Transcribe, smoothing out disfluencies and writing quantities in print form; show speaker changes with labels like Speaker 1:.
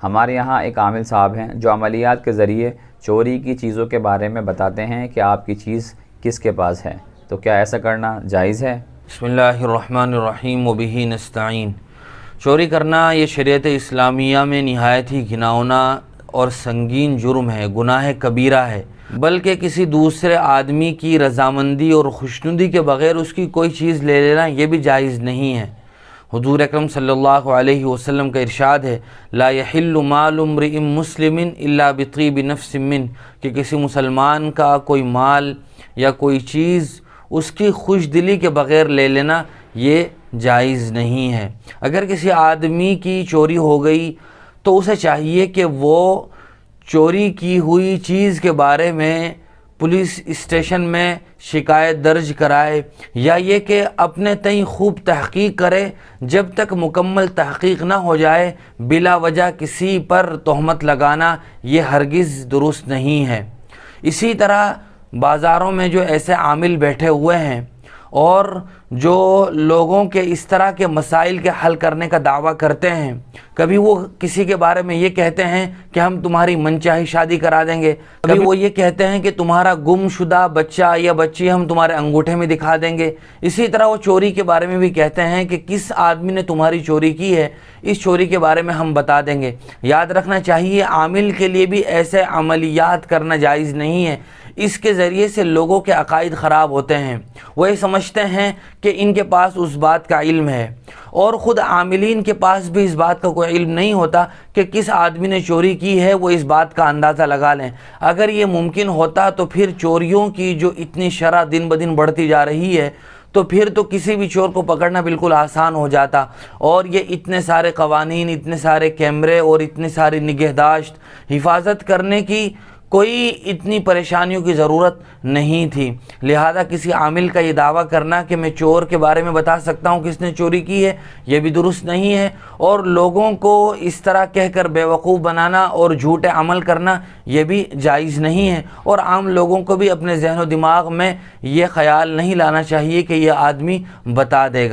Speaker 1: ہمارے یہاں ایک عامل صاحب ہیں جو عملیات کے ذریعے چوری کی چیزوں کے بارے میں بتاتے ہیں کہ آپ کی چیز کس کے پاس ہے، تو کیا ایسا کرنا جائز ہے؟
Speaker 2: بسم اللہ الرحمن الرحیم وبہ نستعین۔ چوری کرنا یہ شریعت اسلامیہ میں نہایت ہی گھناؤنا اور سنگین جرم ہے، گناہ کبیرہ ہے، بلکہ کسی دوسرے آدمی کی رضامندی اور خوشنودی کے بغیر اس کی کوئی چیز لے لینا یہ بھی جائز نہیں ہے۔ حضور اکرم صلی اللہ علیہ وسلم کا ارشاد ہے، لا یحل مال امرئ مسلم الا بطیب نفس منہ، کہ کسی مسلمان کا کوئی مال یا کوئی چیز اس کی خوش دلی کے بغیر لے لینا یہ جائز نہیں ہے۔ اگر کسی آدمی کی چوری ہو گئی تو اسے چاہیے کہ وہ چوری کی ہوئی چیز کے بارے میں پولیس اسٹیشن میں شکایت درج کرائے، یا یہ کہ اپنے تئیں خوب تحقیق کرے۔ جب تک مکمل تحقیق نہ ہو جائے بلا وجہ کسی پر تہمت لگانا یہ ہرگز درست نہیں ہے۔ اسی طرح بازاروں میں جو ایسے عامل بیٹھے ہوئے ہیں اور جو لوگوں کے اس طرح کے مسائل کے حل کرنے کا دعویٰ کرتے ہیں، کبھی وہ کسی کے بارے میں یہ کہتے ہیں کہ ہم تمہاری منچاہی شادی کرا دیں گے، کبھی وہ یہ کہتے ہیں کہ تمہارا گم شدہ بچہ یا بچی ہم تمہارے انگوٹھے میں دکھا دیں گے۔ اسی طرح وہ چوری کے بارے میں بھی کہتے ہیں کہ کس آدمی نے تمہاری چوری کی ہے، اس چوری کے بارے میں ہم بتا دیں گے۔ یاد رکھنا چاہیے عامل کے لیے بھی ایسے عملیات کرنا جائز نہیں ہے۔ اس کے ذریعے سے لوگوں کے عقائد خراب ہوتے ہیں، وہ یہ سمجھتے ہیں کہ ان کے پاس اس بات کا علم ہے، اور خود عاملین کے پاس بھی اس بات کا کوئی علم نہیں ہوتا کہ کس آدمی نے چوری کی ہے، وہ اس بات کا اندازہ لگا لیں۔ اگر یہ ممکن ہوتا تو پھر چوریوں کی جو اتنی شرح دن بدن بڑھتی جا رہی ہے تو پھر تو کسی بھی چور کو پکڑنا بالکل آسان ہو جاتا، اور یہ اتنے سارے قوانین، اتنے سارے کیمرے اور اتنی ساری نگہداشت، حفاظت کرنے کی کوئی اتنی پریشانیوں کی ضرورت نہیں تھی۔ لہذا کسی عامل کا یہ دعویٰ کرنا کہ میں چور کے بارے میں بتا سکتا ہوں کس نے چوری کی ہے یہ بھی درست نہیں ہے، اور لوگوں کو اس طرح کہہ کر بیوقوف بنانا اور جھوٹے عمل کرنا یہ بھی جائز نہیں ہے۔ اور عام لوگوں کو بھی اپنے ذہن و دماغ میں یہ خیال نہیں لانا چاہیے کہ یہ آدمی بتا دے گا۔